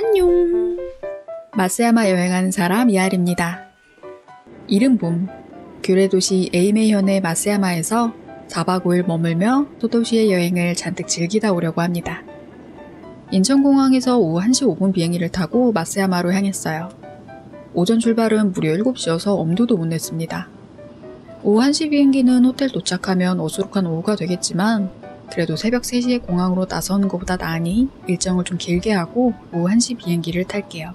안녕. 마쓰야마 여행하는 사람 이하리입니다. 이른 봄, 규레 도시 에이메현의 마쓰야마에서 4박 5일 머물며 소도시의 여행을 잔뜩 즐기다 오려고 합니다. 인천공항에서 오후 1시 5분 비행기를 타고 마쓰야마로 향했어요. 오전 출발은 무려 7시여서 엄두도 못 냈습니다. 오후 1시 비행기는 호텔 도착하면 어수룩한 오후가 되겠지만 그래도 새벽 3시에 공항으로 나서는 것보다 나으니 일정을 좀 길게 하고 오후 1시 비행기를 탈게요.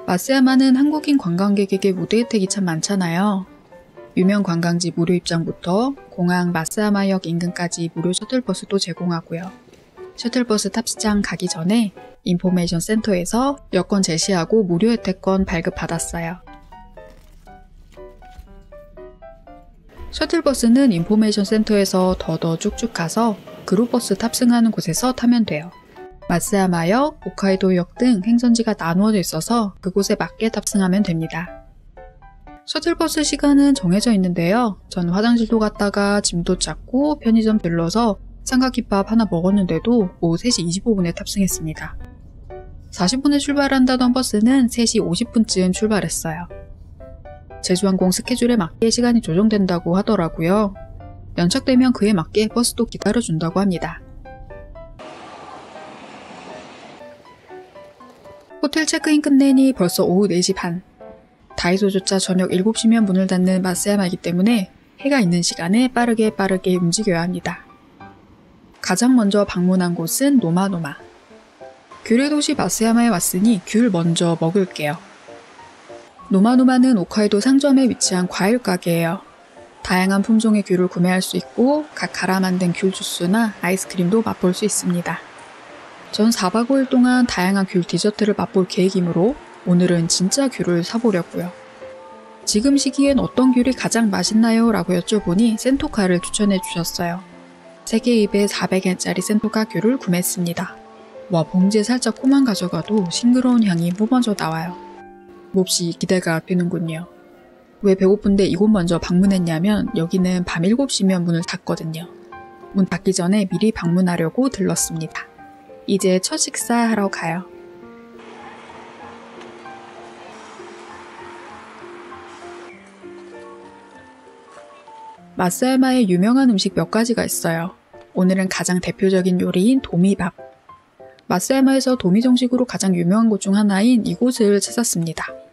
마쓰야마는 한국인 관광객에게 무대 혜택이 참 많잖아요. 유명 관광지 무료 입장부터 공항 마쓰야마역 인근까지 무료 셔틀버스도 제공하고요. 셔틀버스 탑승장 가기 전에 인포메이션 센터에서 여권 제시하고 무료 혜택권 발급받았어요. 셔틀버스는 인포메이션 센터에서 더더 쭉쭉 가서 그룹버스 탑승하는 곳에서 타면 돼요. 마쓰야마역, 홋카이도역 등 행선지가 나누어져 있어서 그곳에 맞게 탑승하면 됩니다. 셔틀버스 시간은 정해져 있는데요. 전 화장실도 갔다가 짐도 쌌고 편의점 들러서 삼각김밥 하나 먹었는데도 오후 3시 25분에 탑승했습니다. 40분에 출발한다던 버스는 3시 50분쯤 출발했어요. 제주항공 스케줄에 맞게 시간이 조정된다고 하더라고요. 연착되면 그에 맞게 버스도 기다려준다고 합니다. 호텔 체크인 끝내니 벌써 오후 4시 반. 다이소조차 저녁 7시면 문을 닫는 마쓰야마이기 때문에 해가 있는 시간에 빠르게 움직여야 합니다. 가장 먼저 방문한 곳은 노마노마. 규레 도시 마쓰야마에 왔으니 귤 먼저 먹을게요. 노마노마는 홋카이도 상점에 위치한 과일 가게예요. 다양한 품종의 귤을 구매할 수 있고 각 갈아 만든 귤 주스나 아이스크림도 맛볼 수 있습니다. 전 4박 5일 동안 다양한 귤 디저트를 맛볼 계획이므로 오늘은 진짜 귤을 사보려고요. 지금 시기엔 어떤 귤이 가장 맛있나요? 라고 여쭤보니 센토카를 추천해 주셨어요. 3개 입에 400엔짜리 센토카 귤을 구매했습니다. 와, 봉지에 살짝 코만 가져가도 싱그러운 향이 뿜어져 나와요. 몹시 기대가 되는군요. 왜 배고픈데 이곳 먼저 방문했냐면 여기는 밤 7시면 문을 닫거든요. 문 닫기 전에 미리 방문하려고 들렀습니다. 이제 첫 식사하러 가요. 마쓰야마에 유명한 음식 몇 가지가 있어요. 오늘은 가장 대표적인 요리인 도미밥. 마쓰야마에서 도미 정식으로 가장 유명한 곳 중 하나인 이곳을 찾았습니다.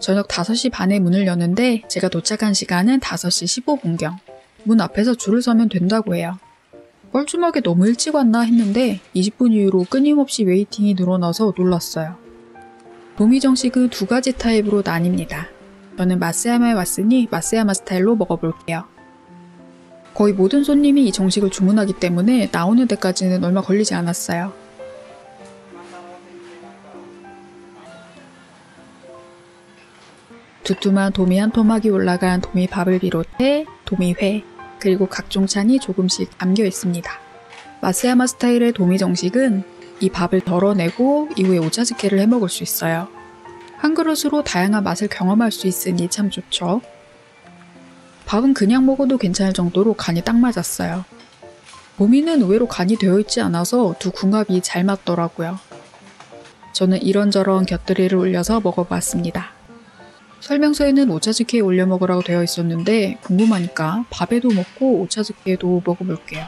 저녁 5시 반에 문을 여는데 제가 도착한 시간은 5시 15분경. 문 앞에서 줄을 서면 된다고 해요. 뻘쭘하게 너무 일찍 왔나 했는데 20분 이후로 끊임없이 웨이팅이 늘어나서 놀랐어요. 도미 정식은 2가지 타입으로 나뉩니다. 저는 마쓰야마에 왔으니 마쓰야마 스타일로 먹어볼게요. 거의 모든 손님이 이 정식을 주문하기 때문에 나오는 데까지는 얼마 걸리지 않았어요. 두툼한 도미 한 토막이 올라간 도미밥을 비롯해 도미회, 그리고 각종 찬이 조금씩 담겨 있습니다. 마쓰야마 스타일의 도미 정식은 이 밥을 덜어내고 이후에 오차즈케를 해먹을 수 있어요. 한 그릇으로 다양한 맛을 경험할 수 있으니 참 좋죠. 밥은 그냥 먹어도 괜찮을 정도로 간이 딱 맞았어요. 도미는 의외로 간이 되어 있지 않아서 두 궁합이 잘 맞더라고요. 저는 이런저런 곁들이를 올려서 먹어봤습니다. 설명서에는 오차즈케에 올려 먹으라고 되어 있었는데 궁금하니까 밥에도 먹고 오차즈케에도 먹어볼게요.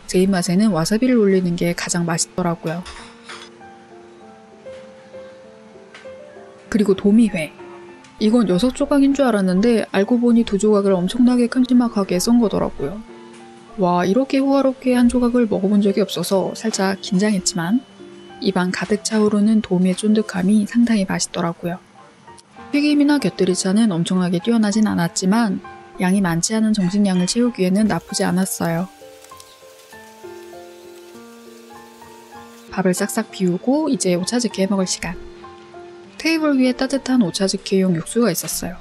제 입맛에는 와사비를 올리는 게 가장 맛있더라고요. 그리고 도미회. 이건 6조각인 줄 알았는데 알고 보니 2조각을 엄청나게 큼지막하게 썬 거더라고요. 와, 이렇게 호화롭게 한 조각을 먹어본 적이 없어서 살짝 긴장했지만 입안 가득 차오르는 도미의 쫀득함이 상당히 맛있더라고요. 튀김이나 곁들이차는 엄청나게 뛰어나진 않았지만 양이 많지 않은 정식량을 채우기에는 나쁘지 않았어요. 밥을 싹싹 비우고 이제 오차즈케 해먹을 시간. 테이블 위에 따뜻한 오차즈케용 육수가 있었어요.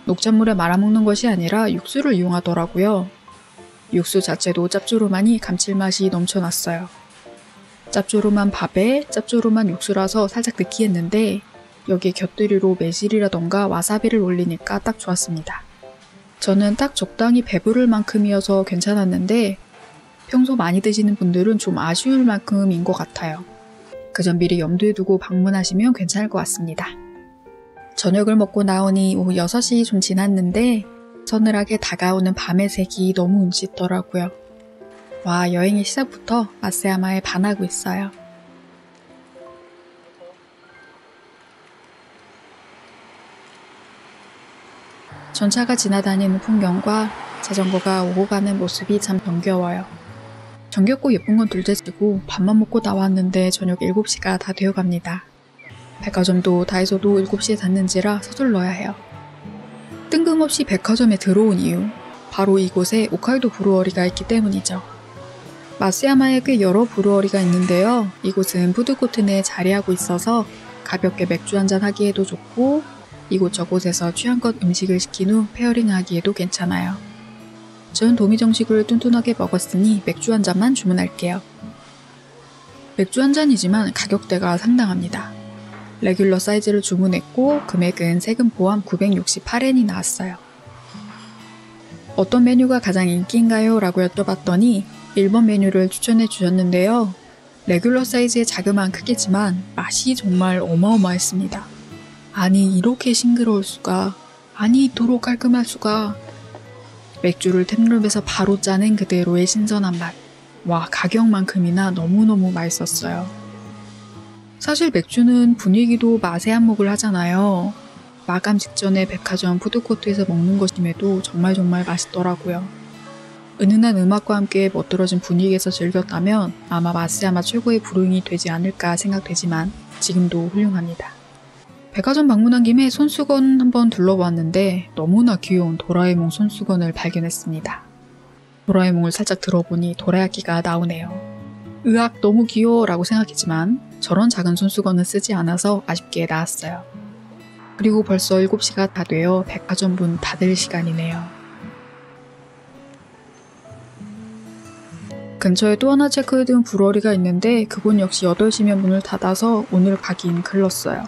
녹찬물에 말아먹는 것이 아니라 육수를 이용하더라고요. 육수 자체도 짭조름하니 감칠맛이 넘쳐났어요. 짭조름한 밥에 짭조름한 육수라서 살짝 느끼했는데 여기에 곁들이로 매실이라던가 와사비를 올리니까 딱 좋았습니다. 저는 딱 적당히 배부를 만큼이어서 괜찮았는데 평소 많이 드시는 분들은 좀 아쉬울 만큼인 것 같아요. 그 점 미리 염두에 두고 방문하시면 괜찮을 것 같습니다. 저녁을 먹고 나오니 오후 6시 좀 지났는데 서늘하게 다가오는 밤의 색이 너무 운치 있더라고요. 와, 여행의 시작부터 마쓰야마에 반하고 있어요. 전차가 지나다니는 풍경과 자전거가 오고 가는 모습이 참 정겨워요. 정겹고 예쁜 건 둘째치고 밥만 먹고 나왔는데 저녁 7시가 다 되어갑니다. 백화점도 다이소도 7시에 닫는지라 서둘러야 해요. 뜬금없이 백화점에 들어온 이유, 바로 이곳에 홋카이도 브루어리가 있기 때문이죠. 마쓰야마에 꽤 여러 브루어리가 있는데요. 이곳은 푸드코트 내에 자리하고 있어서 가볍게 맥주 한잔 하기에도 좋고 이곳저곳에서 취향껏 음식을 시킨 후 페어링하기에도 괜찮아요. 전 도미 정식을 뚠뚠하게 먹었으니 맥주 한 잔만 주문할게요. 맥주 한 잔이지만 가격대가 상당합니다. 레귤러 사이즈를 주문했고 금액은 세금 포함 968엔이 나왔어요. 어떤 메뉴가 가장 인기인가요? 라고 여쭤봤더니 1번 메뉴를 추천해 주셨는데요. 레귤러 사이즈의 자그마한 크기지만 맛이 정말 어마어마했습니다. 아니 이렇게 싱그러울 수가, 아니 이토록 깔끔할 수가. 맥주를 템룸에서 바로 짜낸 그대로의 신선한 맛. 와, 가격만큼이나 너무너무 맛있었어요. 사실 맥주는 분위기도 맛의 한몫을 하잖아요. 마감 직전에 백화점 푸드코트에서 먹는 것임에도 정말 맛있더라고요. 은은한 음악과 함께 멋들어진 분위기에서 즐겼다면 아마 마쓰야마 최고의 브루잉이 되지 않을까 생각되지만 지금도 훌륭합니다. 백화점 방문한 김에 손수건 한번 둘러보았는데 너무나 귀여운 도라에몽 손수건을 발견했습니다. 도라에몽을 살짝 들어보니 도라야끼가 나오네요. 으악 너무 귀여워 라고 생각했지만 저런 작은 손수건은 쓰지 않아서 아쉽게 나왔어요. 그리고 벌써 7시가 다 되어 백화점 문 닫을 시간이네요. 근처에 또 하나 체크해둔 브루어리가 있는데 그곳 역시 8시면 문을 닫아서 오늘 가긴 글렀어요.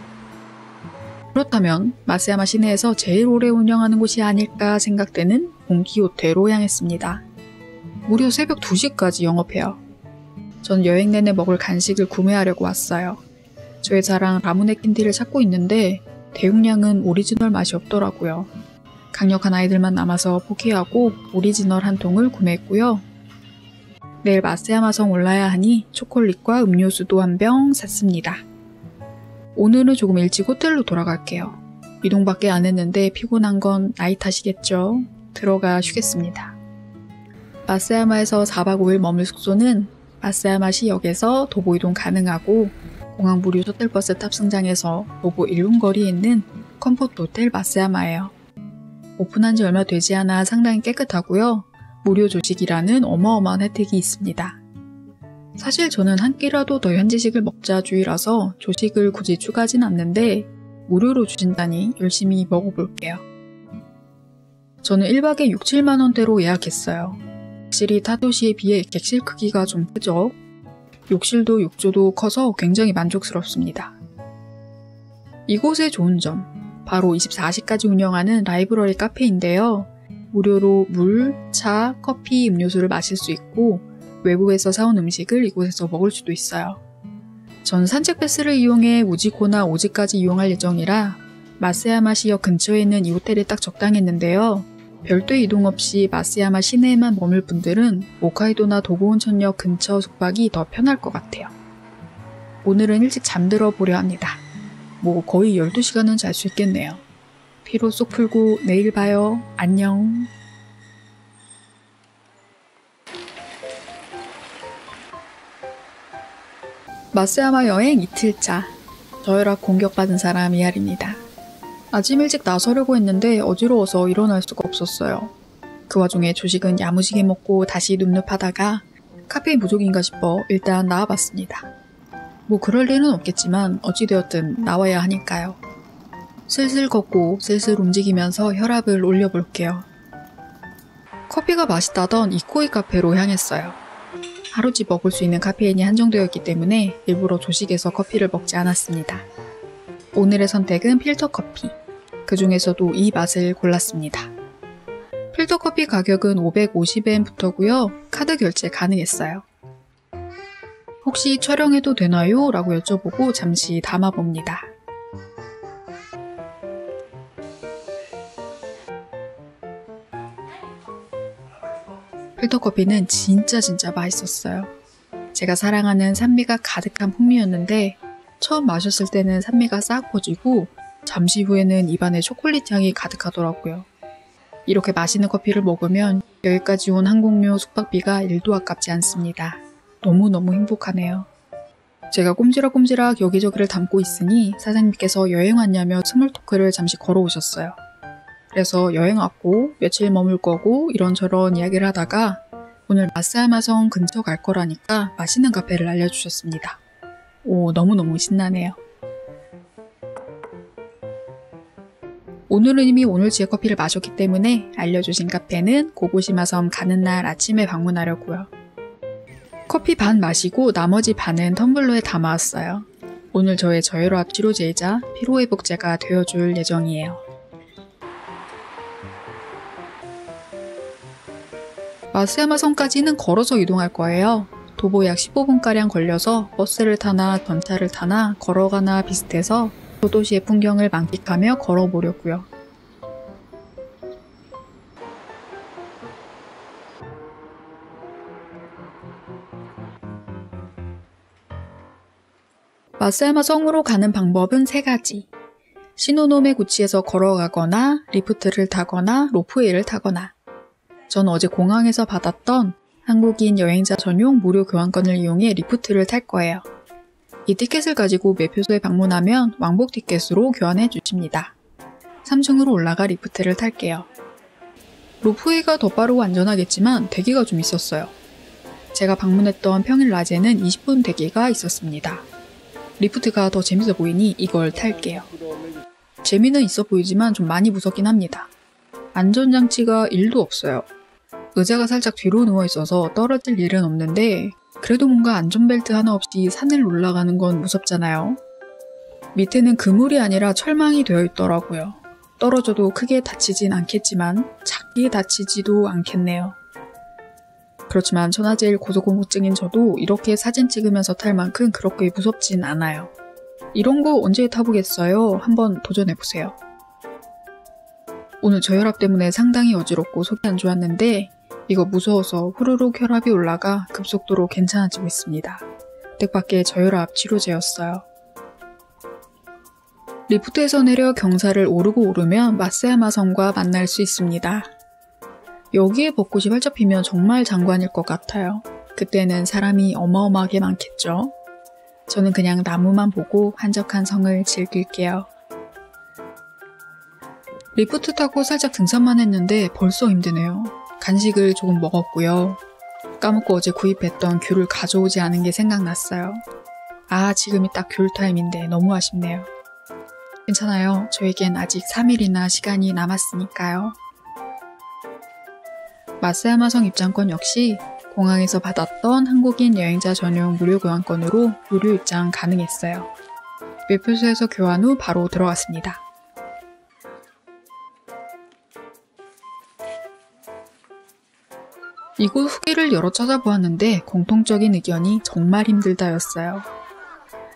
그렇다면 마쓰야마 시내에서 제일 오래 운영하는 곳이 아닐까 생각되는 본키호테로 향했습니다. 무려 새벽 2시까지 영업해요. 전 여행 내내 먹을 간식을 구매하려고 왔어요. 저의 자랑 라무네 캔디를 찾고 있는데 대용량은 오리지널 맛이 없더라고요. 강력한 아이들만 남아서 포기하고 오리지널 한 통을 구매했고요. 내일 마쓰야마성 올라야 하니 초콜릿과 음료수도 한 병 샀습니다. 오늘은 조금 일찍 호텔로 돌아갈게요. 이동밖에 안 했는데 피곤한 건 나이 탓이겠죠. 들어가 쉬겠습니다. 마쓰야마에서 4박 5일 머물 숙소는 마쓰야마시 역에서 도보 이동 가능하고 공항 무료 셔틀버스 탑승장에서 도보 1분 거리에 있는 컴포트 호텔 마쓰야마예요. 오픈한 지 얼마 되지 않아 상당히 깨끗하고요. 무료 조식이라는 어마어마한 혜택이 있습니다. 사실 저는 한 끼라도 더 현지식을 먹자주의라서 조식을 굳이 추가하진 않는데 무료로 주신다니 열심히 먹어볼게요. 저는 1박에 6, 7만원대로 예약했어요. 확실히 타 도시에 비해 객실 크기가 좀 크죠? 욕실도 욕조도 커서 굉장히 만족스럽습니다. 이곳의 좋은 점, 바로 24시까지 운영하는 라이브러리 카페인데요. 무료로 물, 차, 커피, 음료수를 마실 수 있고 외부에서 사온 음식을 이곳에서 먹을 수도 있어요. 전 산책 패스를 이용해 우지코나 오지까지 이용할 예정이라 마쓰야마시역 근처에 있는 이 호텔이 딱 적당했는데요. 별도 이동 없이 마쓰야마 시내에만 머물 분들은 홋카이도나 도고온천역 근처 숙박이 더 편할 것 같아요. 오늘은 일찍 잠들어 보려 합니다. 뭐 거의 12시간은 잘 수 있겠네요. 피로 쏙 풀고 내일 봐요. 안녕. 마쓰야마 여행 이틀차. 저혈압 공격받은 사람 이하리입니다. 아침 일찍 나서려고 했는데 어지러워서 일어날 수가 없었어요. 그 와중에 조식은 야무지게 먹고 다시 눕눕하다가 카페인 부족인가 싶어 일단 나와봤습니다. 뭐 그럴 일은 없겠지만 어찌되었든 나와야 하니까요. 슬슬 걷고 슬슬 움직이면서 혈압을 올려볼게요. 커피가 맛있다던 이코이 카페로 향했어요. 하루치 먹을 수 있는 카페인이 한정되어 있기 때문에 일부러 조식에서 커피를 먹지 않았습니다. 오늘의 선택은 필터 커피. 그 중에서도 이 맛을 골랐습니다. 필터커피 가격은 550엔부터고요. 카드 결제 가능했어요. 혹시 촬영해도 되나요? 라고 여쭤보고 잠시 담아봅니다. 필터커피는 진짜 맛있었어요. 제가 사랑하는 산미가 가득한 풍미였는데 처음 마셨을 때는 산미가 싹 퍼지고 잠시 후에는 입안에 초콜릿 향이 가득하더라고요. 이렇게 맛있는 커피를 먹으면 여기까지 온 항공료 숙박비가 1도 아깝지 않습니다. 너무너무 행복하네요. 제가 꼼지락꼼지락 여기저기를 담고 있으니 사장님께서 여행 왔냐며 스몰 토크를 잠시 걸어오셨어요. 그래서 여행 왔고 며칠 머물 거고 이런저런 이야기를 하다가 오늘 마쓰야마성 근처 갈 거라니까 맛있는 카페를 알려주셨습니다. 오, 너무너무 신나네요. 오늘은 이미 오늘지의 커피를 마셨기 때문에 알려주신 카페는 고고시마섬 가는 날 아침에 방문하려고요. 커피 반 마시고 나머지 반은 텀블러에 담아왔어요. 오늘 저의 저혈압 치료제이자 피로회복제가 되어줄 예정이에요. 마쓰야마섬까지는 걸어서 이동할 거예요. 도보 약 15분가량 걸려서 버스를 타나 전차를 타나 걸어가나 비슷해서 소도시의 풍경을 만끽하며 걸어보려고요. 마쓰야마 성으로 가는 방법은 3가지. 시노노메구치에서 걸어가거나 리프트를 타거나 로프웨이를 타거나. 전 어제 공항에서 받았던 한국인 여행자 전용 무료 교환권을 이용해 리프트를 탈 거예요. 이 티켓을 가지고 매표소에 방문하면 왕복 티켓으로 교환해 주십니다. 3층으로 올라가 리프트를 탈게요. 로프웨이가 더 빠르고 안전하겠지만 대기가 좀 있었어요. 제가 방문했던 평일 낮에는 20분 대기가 있었습니다. 리프트가 더 재밌어 보이니 이걸 탈게요. 재미는 있어 보이지만 좀 많이 무섭긴 합니다. 안전장치가 1도 없어요. 의자가 살짝 뒤로 누워있어서 떨어질 일은 없는데 그래도 뭔가 안전벨트 하나 없이 산을 올라가는 건 무섭잖아요. 밑에는 그물이 아니라 철망이 되어 있더라고요. 떨어져도 크게 다치진 않겠지만 작게 다치지도 않겠네요. 그렇지만 천하제일 고소공포증인 저도 이렇게 사진 찍으면서 탈 만큼 그렇게 무섭진 않아요. 이런 거 언제 타보겠어요? 한번 도전해보세요. 오늘 저혈압 때문에 상당히 어지럽고 속이 안 좋았는데 이거 무서워서 후루룩 혈압이 올라가 급속도로 괜찮아지고 있습니다. 뜻밖의 저혈압 치료제였어요. 리프트에서 내려 경사를 오르고 오르면 마쓰야마성과 만날 수 있습니다. 여기에 벚꽃이 활짝 피면 정말 장관일 것 같아요. 그때는 사람이 어마어마하게 많겠죠. 저는 그냥 나무만 보고 한적한 성을 즐길게요. 리프트 타고 살짝 등산만 했는데 벌써 힘드네요. 간식을 조금 먹었고요. 까먹고 어제 구입했던 귤을 가져오지 않은 게 생각났어요. 아, 지금이 딱 귤 타임인데 너무 아쉽네요. 괜찮아요. 저에겐 아직 3일이나 시간이 남았으니까요. 마쓰야마성 입장권 역시 공항에서 받았던 한국인 여행자 전용 무료 교환권으로 무료 입장 가능했어요. 매표소에서 교환 후 바로 들어갔습니다. 이곳 후기를 여러 찾아보았는데 공통적인 의견이 정말 힘들다였어요.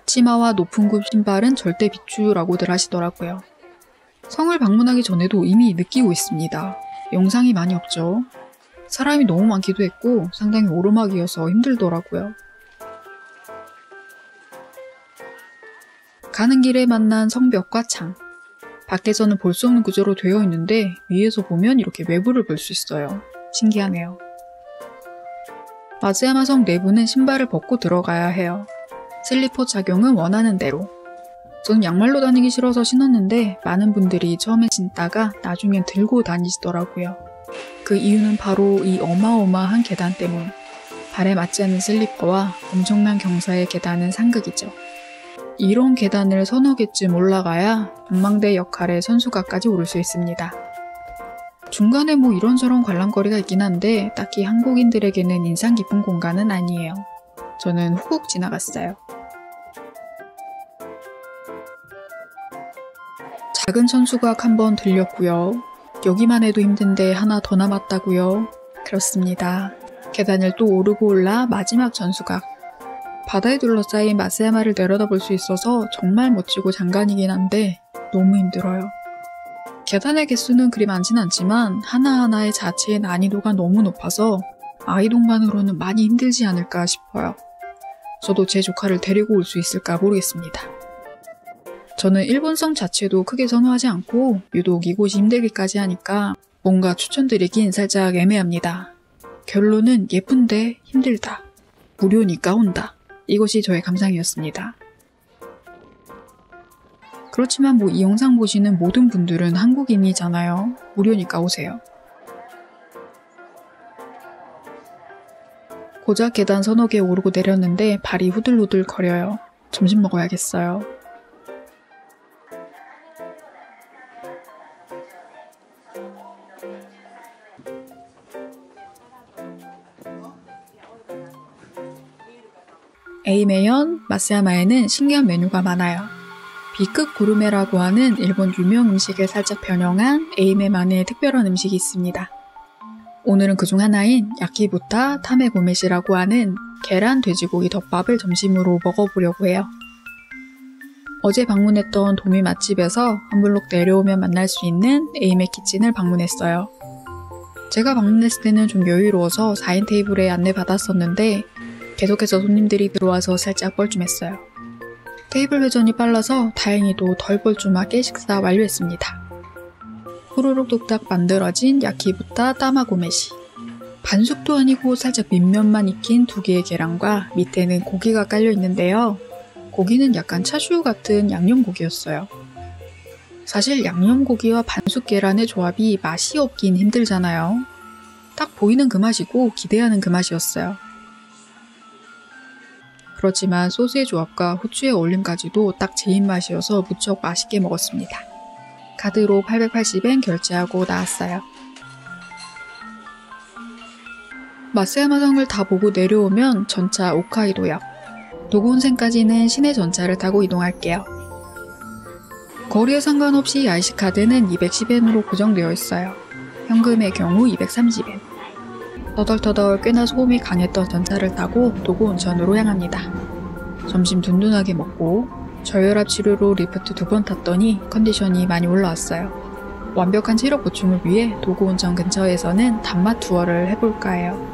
치마와 높은 굽 신발은 절대 비추라고들 하시더라고요. 성을 방문하기 전에도 이미 느끼고 있습니다. 영상이 많이 없죠. 사람이 너무 많기도 했고 상당히 오르막이어서 힘들더라고요. 가는 길에 만난 성벽과 창. 밖에서는 볼 수 없는 구조로 되어 있는데 위에서 보면 이렇게 외부를 볼 수 있어요. 신기하네요. 마쓰야마성 내부는 신발을 벗고 들어가야 해요. 슬리퍼 착용은 원하는 대로. 저는 양말로 다니기 싫어서 신었는데 많은 분들이 처음에 신다가 나중엔 들고 다니시더라고요. 그 이유는 바로 이 어마어마한 계단 때문. 발에 맞지 않는 슬리퍼와 엄청난 경사의 계단은 상극이죠. 이런 계단을 서너 개쯤 올라가야 전망대 역할의 선수가까지 오를 수 있습니다. 중간에 뭐 이런저런 관람거리가 있긴 한데 딱히 한국인들에게는 인상 깊은 공간은 아니에요. 저는 훅훅 지나갔어요. 작은 천수각 한번 들렸고요. 여기만 해도 힘든데 하나 더 남았다고요? 그렇습니다. 계단을 또 오르고 올라 마지막 전수각. 바다에 둘러싸인 마쓰야마를 내려다볼 수 있어서 정말 멋지고 장관이긴 한데 너무 힘들어요. 계단의 개수는 그리 많진 않지만 하나하나의 자체의 난이도가 너무 높아서 아이 동반으로는 많이 힘들지 않을까 싶어요. 저도 제 조카를 데리고 올 수 있을까 모르겠습니다. 저는 일본성 자체도 크게 선호하지 않고 유독 이곳이 힘들기까지 하니까 뭔가 추천드리긴 살짝 애매합니다. 결론은 예쁜데 힘들다. 무료니까 온다. 이것이 저의 감상이었습니다. 그렇지만 이 영상 보시는 모든 분들은 한국인이잖아요. 무료니까 오세요. 고작 계단 서너 개 오르고 내렸는데 발이 후들후들 거려요. 점심 먹어야겠어요. 에이메현, 마쓰야마에는 신기한 메뉴가 많아요. 비급 구르메라고 하는 일본 유명 음식을 살짝 변형한 에이메만의 특별한 음식이 있습니다. 오늘은 그중 하나인 야키부타 타메고메시라고 하는 계란 돼지고기 덮밥을 점심으로 먹어보려고 해요. 어제 방문했던 도미 맛집에서 한 블록 내려오면 만날 수 있는 에이메 키친을 방문했어요. 제가 방문했을 때는 좀 여유로워서 4인 테이블에 안내받았었는데 계속해서 손님들이 들어와서 살짝 뻘쭘했어요. 테이블 회전이 빨라서 다행히도 덜 뻘쭘하게 식사 완료했습니다. 후루룩 뚝딱 만들어진 야키부타 따마고메시. 반숙도 아니고 살짝 밑면만 익힌 두 개의 계란과 밑에는 고기가 깔려 있는데요. 고기는 약간 차슈 같은 양념고기였어요. 사실 양념고기와 반숙 계란의 조합이 맛이 없긴 힘들잖아요. 딱 보이는 그 맛이고 기대하는 그 맛이었어요. 그렇지만 소스의 조합과 후추의 어울림까지도 딱 제 입맛이어서 무척 맛있게 먹었습니다. 카드로 880엔 결제하고 나왔어요. 마쓰야마성을 다 보고 내려오면 전차 홋카이도역, 도고온센까지는 시내 전차를 타고 이동할게요. 거리에 상관없이 IC카드는 210엔으로 고정되어 있어요. 현금의 경우 230엔. 터덜터덜 꽤나 소음이 강했던 전차를 타고 도고온천으로 향합니다. 점심 든든하게 먹고 저혈압 치료로 리프트 2번 탔더니 컨디션이 많이 올라왔어요. 완벽한 체력 보충을 위해 도고온천 근처에서는 단맛 투어를 해볼까 해요.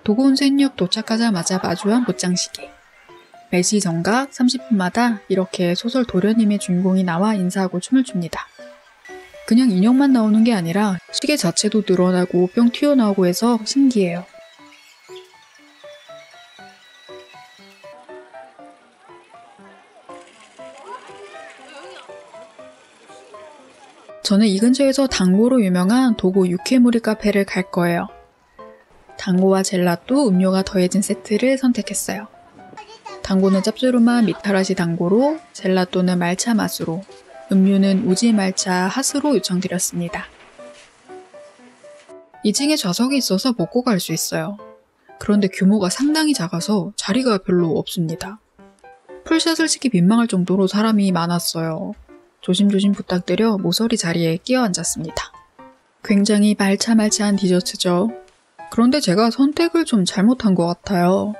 도고온센역 도착하자마자 마주한 보짱시계. 매시 정각 30분마다 이렇게 소설 도련님의 주인공이 나와 인사하고 춤을 춥니다. 그냥 인형만 나오는 게 아니라 시계 자체도 늘어나고 뿅 튀어나오고 해서 신기해요. 저는 이 근처에서 당고로 유명한 도고 유케무리 카페를 갈 거예요. 당고와 젤라또, 음료가 더해진 세트를 선택했어요. 당고는 짭조름한 미타라시 당고로, 젤라또는 말차 맛으로, 음료는 우지 말차 핫으로 요청드렸습니다. 2층에 좌석이 있어서 먹고 갈 수 있어요. 그런데 규모가 상당히 작아서 자리가 별로 없습니다. 풀샷을 찍기 민망할 정도로 사람이 많았어요. 조심조심 부탁드려 모서리 자리에 끼어 앉았습니다. 굉장히 말차말차한 디저트죠. 그런데 제가 선택을 좀 잘못한 것 같아요.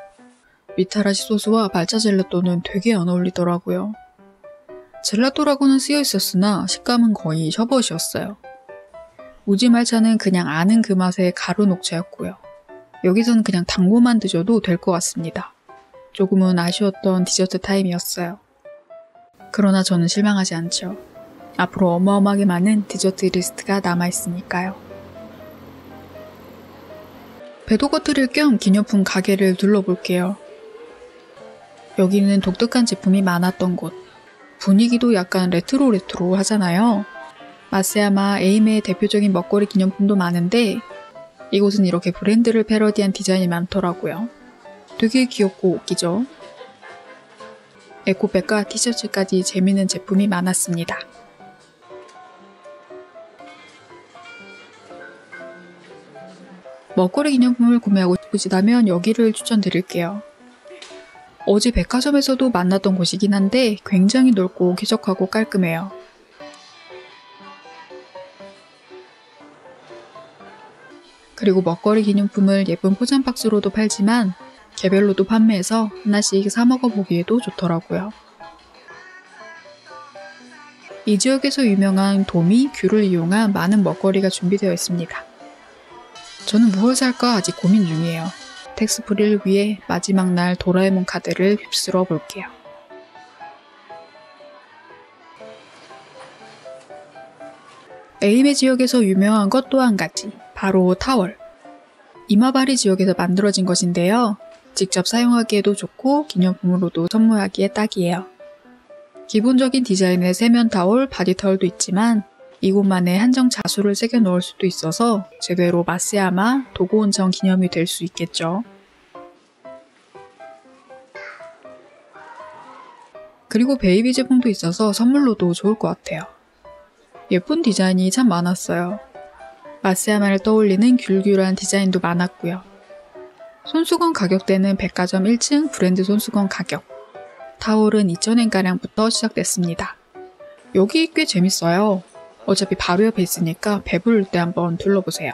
미타라시 소스와 말차 젤라또는 되게 안 어울리더라고요. 젤라또라고는 쓰여 있었으나 식감은 거의 셔벗이었어요. 우지 말차는 그냥 아는 그 맛의 가루 녹차였고요. 여기서는 그냥 당고만 드셔도 될 것 같습니다. 조금은 아쉬웠던 디저트 타임이었어요. 그러나 저는 실망하지 않죠. 앞으로 어마어마하게 많은 디저트 리스트가 남아있으니까요. 배도 꺼뜨릴 겸 기념품 가게를 둘러볼게요. 여기는 독특한 제품이 많았던 곳. 분위기도 약간 레트로 하잖아요. 마쓰야마 에이메의 대표적인 먹거리 기념품도 많은데 이곳은 이렇게 브랜드를 패러디한 디자인이 많더라고요. 되게 귀엽고 웃기죠? 에코백과 티셔츠까지 재미있는 제품이 많았습니다. 먹거리 기념품을 구매하고 싶으시다면 여기를 추천드릴게요. 어제 백화점에서도 만났던 곳이긴 한데 굉장히 넓고 쾌적하고 깔끔해요. 그리고 먹거리 기념품을 예쁜 포장 박스로도 팔지만 개별로도 판매해서 하나씩 사 먹어보기에도 좋더라고요. 이 지역에서 유명한 도미, 귤을 이용한 많은 먹거리가 준비되어 있습니다. 저는 무엇 살까 아직 고민 중이에요. 텍스프리를 위해 마지막 날 도라에몽 카드를 휩쓸어 볼게요. 에이메 지역에서 유명한 것 또 한 가지, 바로 타월. 이마바리 지역에서 만들어진 것인데요. 직접 사용하기에도 좋고 기념품으로도 선물하기에 딱이에요. 기본적인 디자인의 세면 타월, 바디 타월도 있지만 이곳만의 한정 자수를 새겨 넣을 수도 있어서 제대로 마쓰야마 도고온천 기념이 될 수 있겠죠. 그리고 베이비 제품도 있어서 선물로도 좋을 것 같아요. 예쁜 디자인이 참 많았어요. 마쓰야마를 떠올리는 귤귤한 디자인도 많았고요. 손수건 가격대는 백화점 1층 브랜드 손수건 가격. 타월은 2,000엔가량부터 시작됐습니다. 여기 꽤 재밌어요. 어차피 바로 옆에 있으니까 배부를 때 한번 둘러보세요.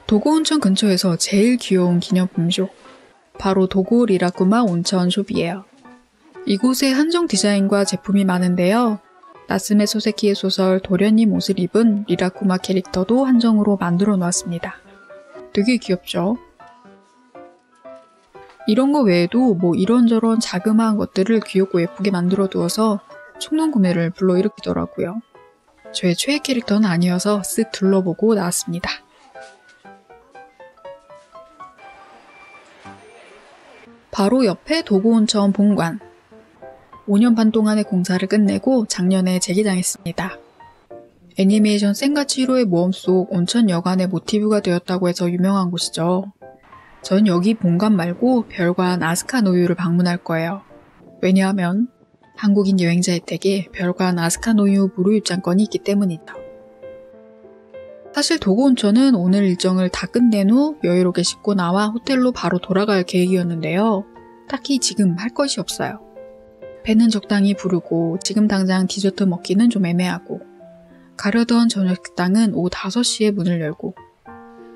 도고온천 근처에서 제일 귀여운 기념품숍. 바로 도고 리라쿠마 온천숍이에요. 이곳에 한정 디자인과 제품이 많은데요. 나스메 소세키의 소설 도련님 옷을 입은 리라쿠마 캐릭터도 한정으로 만들어 놓았습니다. 되게 귀엽죠? 이런 거 외에도 뭐 이런저런 자그마한 것들을 귀엽고 예쁘게 만들어 두어서 충동 구매를 불러일으키더라고요. 저의 최애 캐릭터는 아니어서 쓱 둘러보고 나왔습니다. 바로 옆에 도고온천 본관. 5년 반 동안의 공사를 끝내고 작년에 재개장했습니다. 애니메이션 센과 치히로의 모험 속 온천 여관의 모티브가 되었다고 해서 유명한 곳이죠. 전 여기 본관 말고 별관 아스카노유를 방문할 거예요. 왜냐하면 한국인 여행자 혜택에 별관 아스카노유 무료 입장권이 있기 때문이죠. 사실 도고온천은 오늘 일정을 다 끝낸 후 여유롭게 씻고 나와 호텔로 바로 돌아갈 계획이었는데요. 딱히 지금 할 것이 없어요. 배는 적당히 부르고 지금 당장 디저트 먹기는 좀 애매하고 가려던 저녁 식당은 오후 5시에 문을 열고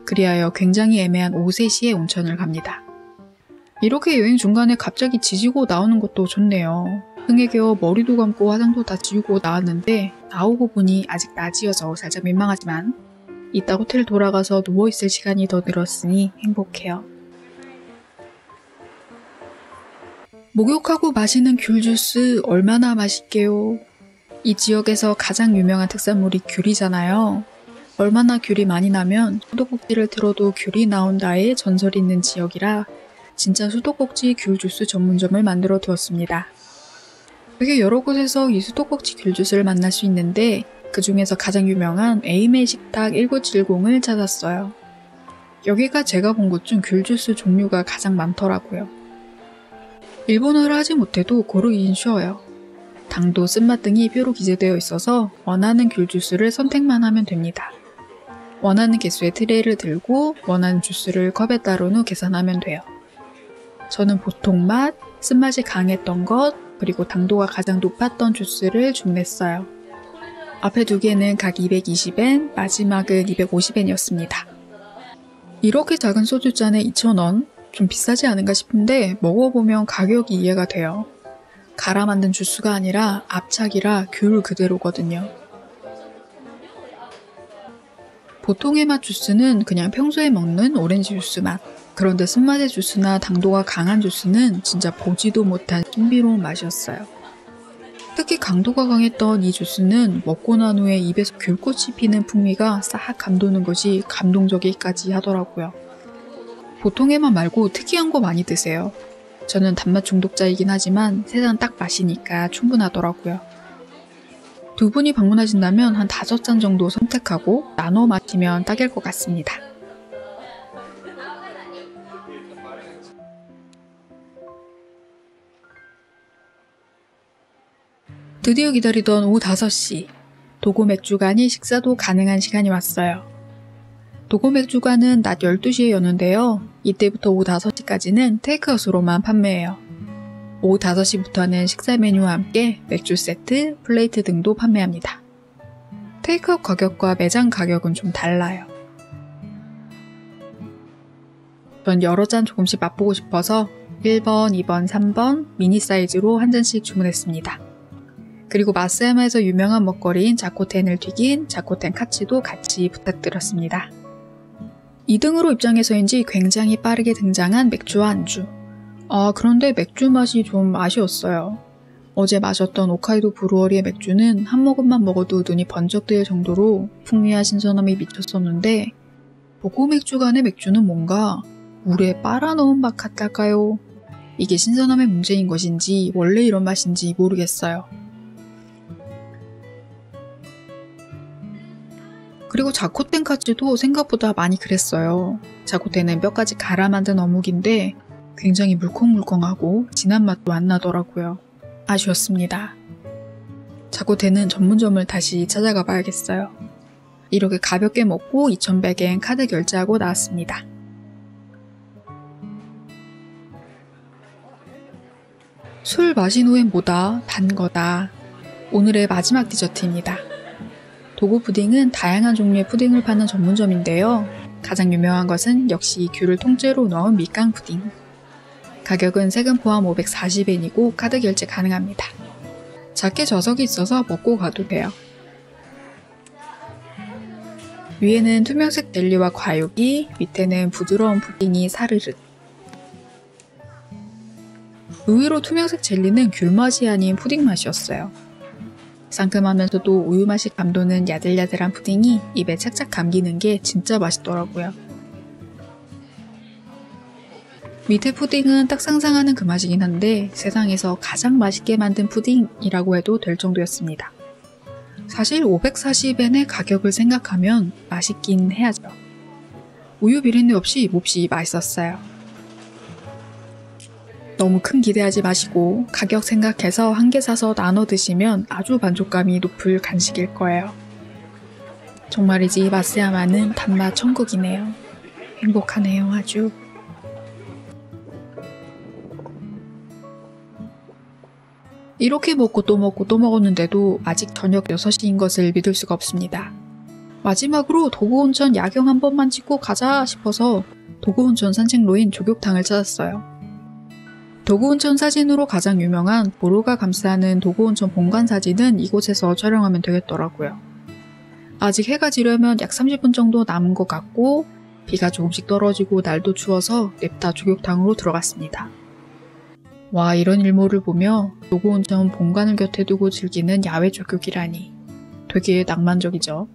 그리하여 굉장히 애매한 오후 3시에 온천을 갑니다. 이렇게 여행 중간에 갑자기 지지고 나오는 것도 좋네요. 흥에 겨워 머리도 감고 화장도 다 지우고 나왔는데 나오고 보니 아직 낮이어서 살짝 민망하지만 이따 호텔 돌아가서 누워있을 시간이 더 늘었으니 행복해요. 목욕하고 마시는 귤주스 얼마나 맛있게요. 이 지역에서 가장 유명한 특산물이 귤이잖아요. 얼마나 귤이 많이 나면 수도꼭지를 틀어도 귤이 나온다의 전설이 있는 지역이라 진짜 수도꼭지 귤주스 전문점을 만들어 두었습니다. 되게 여러 곳에서 이 수도꼭지 귤주스를 만날 수 있는데 그 중에서 가장 유명한 에이메 식탁 1970을 찾았어요. 여기가 제가 본 곳 중 귤주스 종류가 가장 많더라고요. 일본어를 하지 못해도 고르긴 쉬워요. 당도, 쓴맛 등이 표로 기재되어 있어서 원하는 귤주스를 선택만 하면 됩니다. 원하는 개수의 트레이를 들고 원하는 주스를 컵에 따른 후 계산하면 돼요. 저는 보통 맛, 쓴맛이 강했던 것, 그리고 당도가 가장 높았던 주스를 주문했어요. 앞에 두 개는 각 220엔, 마지막은 250엔이었습니다. 이렇게 작은 소주잔에 2,000원? 좀 비싸지 않은가 싶은데 먹어보면 가격이 이해가 돼요. 갈아 만든 주스가 아니라 압착이라 귤 그대로거든요. 보통의 맛 주스는 그냥 평소에 먹는 오렌지 주스 맛. 그런데 쓴맛의 주스나 당도가 강한 주스는 진짜 보지도 못한 신비로운 맛이었어요. 특히 강도가 강했던 이 주스는 먹고 난 후에 입에서 귤꽃이 피는 풍미가 싹 감도는 것이 감동적이기까지 하더라고요. 보통의 맛 말고 특이한 거 많이 드세요. 저는 단맛 중독자이긴 하지만 세상 딱 마시니까 충분하더라고요. 두 분이 방문하신다면 한 5잔 정도 선택하고 나눠 마시면 딱일 것 같습니다. 드디어 기다리던 오후 5시, 도고 맥주간이 식사도 가능한 시간이 왔어요. 도고 맥주관은 낮 12시에 여는데요. 이때부터 오후 5시까지는 테이크아웃으로만 판매해요. 오후 5시부터는 식사 메뉴와 함께 맥주 세트, 플레이트 등도 판매합니다. 테이크아웃 가격과 매장 가격은 좀 달라요. 전 여러 잔 조금씩 맛보고 싶어서 1번, 2번, 3번 미니 사이즈로 한 잔씩 주문했습니다. 그리고 마쓰야마에서 유명한 먹거리인 자코텐을 튀긴 자코텐 카츠도 같이 부탁드렸습니다. 2등으로 입장해서인지 굉장히 빠르게 등장한 맥주와 안주. 그런데 맥주 맛이 좀 아쉬웠어요. 어제 마셨던 홋카이도 브루어리의 맥주는 한 모금만 먹어도 눈이 번쩍 뜨일 정도로 풍미와 신선함이 미쳤었는데 도고 맥주관의 맥주는 뭔가 물에 빨아넣은 맛 같달까요? 이게 신선함의 문제인 것인지 원래 이런 맛인지 모르겠어요. 그리고 자코텐 카츠도 생각보다 많이 그랬어요. 자코텐은 뼈까지 갈아 만든 어묵인데 굉장히 물컹물컹하고 진한 맛도 안 나더라고요. 아쉬웠습니다. 자코텐은 전문점을 다시 찾아가 봐야겠어요. 이렇게 가볍게 먹고 2,100엔 카드 결제하고 나왔습니다. 술 마신 후엔 뭐다? 단 거다. 오늘의 마지막 디저트입니다. 도고 푸딩은 다양한 종류의 푸딩을 파는 전문점인데요. 가장 유명한 것은 역시 귤을 통째로 넣은 밑강 푸딩. 가격은 세금 포함 540엔이고 카드 결제 가능합니다. 작게 좌석이 있어서 먹고 가도 돼요. 위에는 투명색 젤리와 과육이, 밑에는 부드러운 푸딩이 사르르. 의외로 투명색 젤리는 귤맛이 아닌 푸딩 맛이었어요. 상큼하면서도 우유 맛이 감도는 야들야들한 푸딩이 입에 착착 감기는 게 진짜 맛있더라고요. 밑에 푸딩은 딱 상상하는 그 맛이긴 한데 세상에서 가장 맛있게 만든 푸딩이라고 해도 될 정도였습니다. 사실 540엔의 가격을 생각하면 맛있긴 해야죠. 우유 비린내 없이 몹시 맛있었어요. 너무 큰 기대하지 마시고 가격 생각해서 한 개 사서 나눠 드시면 아주 만족감이 높을 간식일 거예요. 정말이지 마쓰야마는 단맛 천국이네요. 행복하네요 아주. 이렇게 먹고 또 먹고 또 먹었는데도 아직 저녁 6시인 것을 믿을 수가 없습니다. 마지막으로 도구온천 야경 한 번만 찍고 가자 싶어서 도구온천 산책로인 조격탕을 찾았어요. 도구온천 사진으로 가장 유명한 보루가 감싸는 도구온천 본관 사진은 이곳에서 촬영하면 되겠더라고요. 아직 해가 지려면 약 30분 정도 남은 것 같고 비가 조금씩 떨어지고 날도 추워서 냅다 조격탕으로 들어갔습니다. 와, 이런 일몰을 보며 도구온천 본관을 곁에 두고 즐기는 야외 조격이라니 되게 낭만적이죠.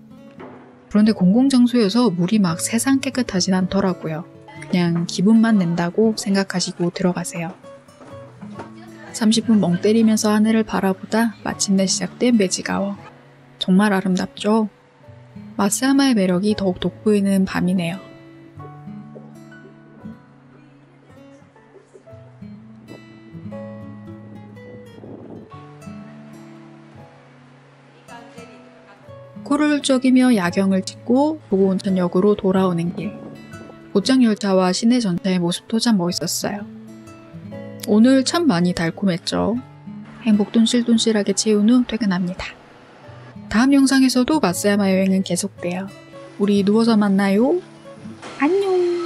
그런데 공공장소여서 물이 막 세상 깨끗하진 않더라고요. 그냥 기분만 낸다고 생각하시고 들어가세요. 30분 멍 때리면서 하늘을 바라보다 마침내 시작된 매직아워. 정말 아름답죠? 마쓰야마의 매력이 더욱 돋보이는 밤이네요. 코를 훌쩍이며 야경을 찍고 도구온천역으로 돌아오는 길. 곧장열차와 시내 전차의 모습도 참 멋있었어요. 오늘 참 많이 달콤했죠. 행복 뚠실뚠실하게 채운 후 퇴근합니다. 다음 영상에서도 마쓰야마 여행은 계속돼요. 우리 누워서 만나요. 안녕.